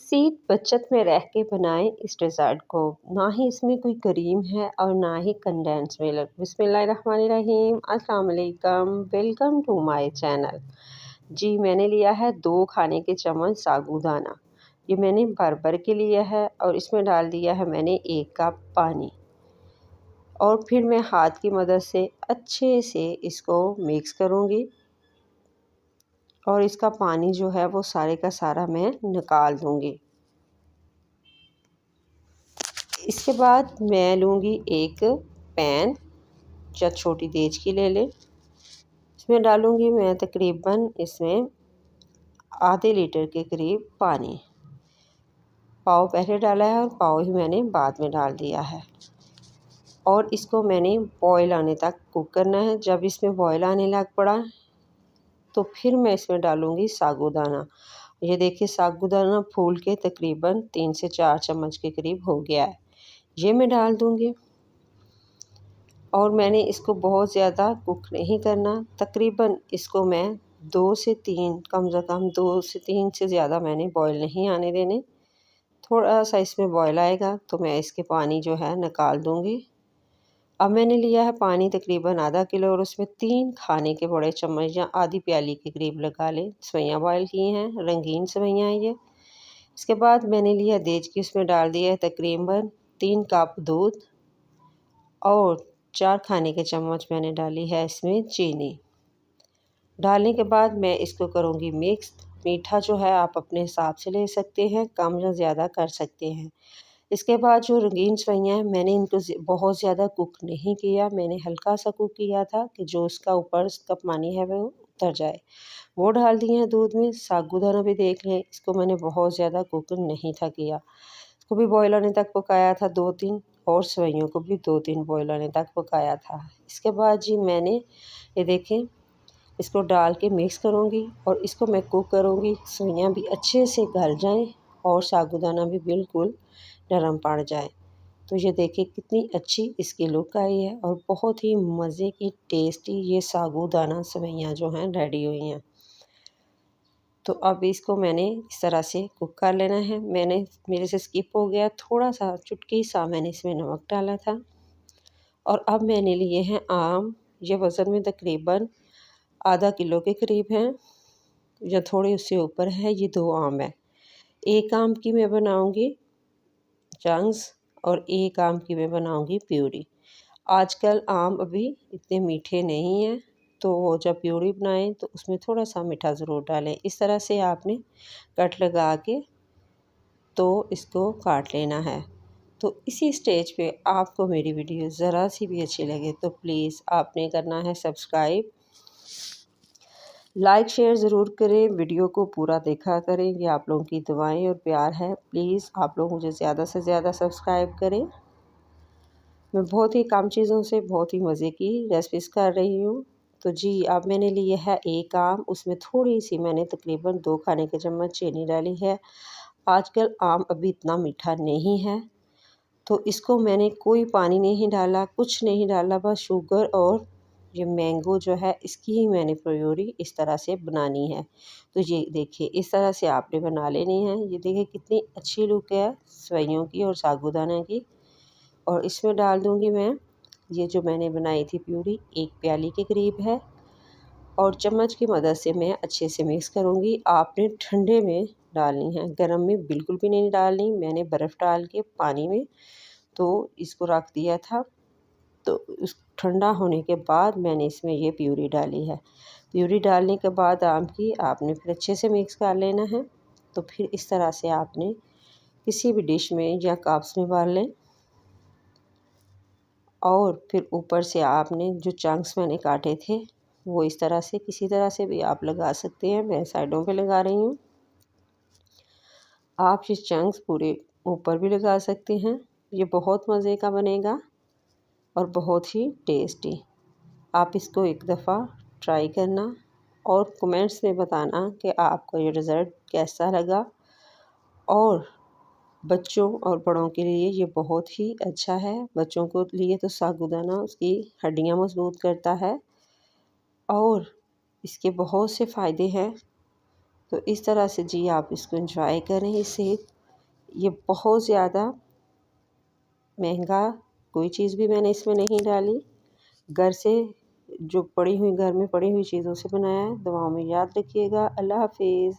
सीध बचत में रह के बनाएं इस डेज़र्ट को। ना ही इसमें कोई क्रीम है और ना ही कंडेंस मिल्क। बिस्मिल्लाहिर्रहमानिर्रहीम, अस्सलाम वालेकुम, वेलकम टू माय चैनल। जी, मैंने लिया है 2 खाने के चम्मच साबूदाना। ये मैंने भर के लिया है और इसमें डाल दिया है मैंने 1 कप पानी। और फिर मैं हाथ की मदद से अच्छे से इसको मिक्स करूँगी और इसका पानी जो है वो सारे का सारा मैं निकाल दूँगी। इसके बाद मैं लूँगी एक पैन या छोटी देज की ले लें। इसमें डालूँगी मैं तकरीबन इसमें आधे लीटर के करीब पानी। पाव पहले डाला है और पाव ही मैंने बाद में डाल दिया है। और इसको मैंने बॉयल आने तक कुक करना है। जब इसमें बॉयल आने लग पड़ा तो फिर मैं इसमें डालूँगी साबूदाना। ये देखिए साबूदाना फूल के तकरीबन 3 से 4 चम्मच के करीब हो गया है। ये मैं डाल दूँगी और मैंने इसको बहुत ज़्यादा कुक नहीं करना। तकरीबन इसको मैं 2 से 3 कम से कम 2 से 3 से ज़्यादा मैंने बॉयल नहीं आने देने। थोड़ा-सा इसमें बॉयल आएगा तो मैं इसके पानी जो है निकाल दूँगी। अब मैंने लिया है पानी तकरीबन आधा किलो और उसमें 3 खाने के बड़े चम्मच या आधी प्याली के करीब लगा लें सेवइयाँ बॉयल की हैं, रंगीन सेवइयाँ हैं ये। इसके बाद मैंने लिया देज की, उसमें डाल दिया है तकरीबन 3 कप दूध और 4 खाने के चम्मच मैंने डाली है इसमें चीनी। डालने के बाद मैं इसको करूँगी मिक्स। मीठा जो है आप अपने हिसाब से ले सकते हैं, कम या ज़्यादा कर सकते हैं। इसके बाद जो रंगीन सेवइयाँ हैं मैंने इनको बहुत ज़्यादा कुक नहीं किया, मैंने हल्का सा कुक किया था कि जो उसका ऊपर उसका पानी है वो उतर जाए। वो डाल दिए हैं दूध में। साबूदाना भी देख लें, इसको मैंने बहुत ज़्यादा कुक नहीं था किया। इसको भी बॉयल आने तक पकाया था 2-3 और सेवइयों को भी 2-3 बॉयल आने तक पकाया था। इसके बाद जी मैंने ये देखें इसको डाल के मिक्स करूँगी और इसको मैं कुक करूँगी। सेवइयाँ भी अच्छे से गल जाएँ और साबूदाना भी बिल्कुल नरम पड़ जाए। तो ये देखिए कितनी अच्छी इसकी लुक आई है और बहुत ही मज़े की टेस्टी ये साबूदाना सेवइयाँ जो हैं रेडी हुई हैं। तो अब इसको मैंने इस तरह से कुक कर लेना है। मेरे से स्किप हो गया, थोड़ा-सा चुटकी सा मैंने इसमें नमक डाला था। और अब मैंने लिए हैं आम। ये वज़न में तकरीबन आधा किलो के करीब हैं या थोड़े उससे ऊपर है। ये 2 आम है। 1 आम की मैं बनाऊँगी चंक्स और 1 आम की मैं बनाऊँगी प्यूरी। आजकल आम अभी इतने मीठे नहीं हैं, तो जब प्यूरी बनाएं तो उसमें थोड़ा-सा मीठा ज़रूर डालें। इस तरह से आपने कट लगा के तो इसको काट लेना है। तो इसी स्टेज पे आपको मेरी वीडियो ज़रा सी भी अच्छी लगे तो प्लीज़ आपने करना है सब्सक्राइब, लाइक शेयर ज़रूर करें, वीडियो को पूरा देखा करें। ये आप लोगों की दुआएं और प्यार है। प्लीज़ आप लोग मुझे ज़्यादा से ज़्यादा सब्सक्राइब करें। मैं बहुत ही कम चीज़ों से बहुत ही मज़े की रेसिपीज़ कर रही हूँ। तो जी अब मैंने लिए है 1 आम, उसमें थोड़ी-सी मैंने तकरीबन 2 खाने के चम्मच चीनी डाली है। आजकल आम अभी इतना मीठा नहीं है, तो इसको मैंने कोई पानी नहीं डाला, कुछ नहीं डाला, बस शुगर और ये मैंगो जो है इसकी ही मैंने प्योरी इस तरह से बनानी है। तो ये देखिए इस तरह से आपने बना लेनी है। ये देखिए कितनी अच्छी लुक है सेवइयों की और साबूदाना की। और इसमें डाल दूँगी मैं ये जो मैंने बनाई थी प्यूरी, 1 प्याली के करीब है और चम्मच की मदद से मैं अच्छे से मिक्स करूँगी। आपने ठंडे में डालनी है, गरम में बिल्कुल भी नहीं डालनी। मैंने बर्फ़ डाल के पानी में तो इसको रख दिया था, तो उस ठंडा होने के बाद मैंने इसमें ये प्यूरी डाली है। प्यूरी डालने के बाद आम की आपने फिर अच्छे से मिक्स कर लेना है। तो फिर इस तरह से आपने किसी भी डिश में या कप्स में भर लें और फिर ऊपर से आपने जो चंक्स मैंने काटे थे वो इस तरह से किसी तरह से भी आप लगा सकते हैं। मैं साइडों पे लगा रही हूँ। आप ये चंक्स पूरे ऊपर भी लगा सकते हैं। ये बहुत मज़े का बनेगा और बहुत ही टेस्टी। आप इसको एक दफ़ा ट्राई करना और कमेंट्स में बताना कि आपको ये रिज़ल्ट कैसा लगा। और बच्चों और बड़ों के लिए ये बहुत ही अच्छा है। बच्चों को लिए तो साबूदाना उसकी हड्डियाँ मज़बूत करता है और इसके बहुत से फ़ायदे हैं। तो इस तरह से जी आप इसको एंजॉय करें। इससे ये बहुत ज़्यादा महंगा कोई चीज़ भी मैंने इसमें नहीं डाली, घर से जो घर में पड़ी हुई चीज़ों से बनाया है। दुआओं में याद रखिएगा। अल्लाह हाफिज़।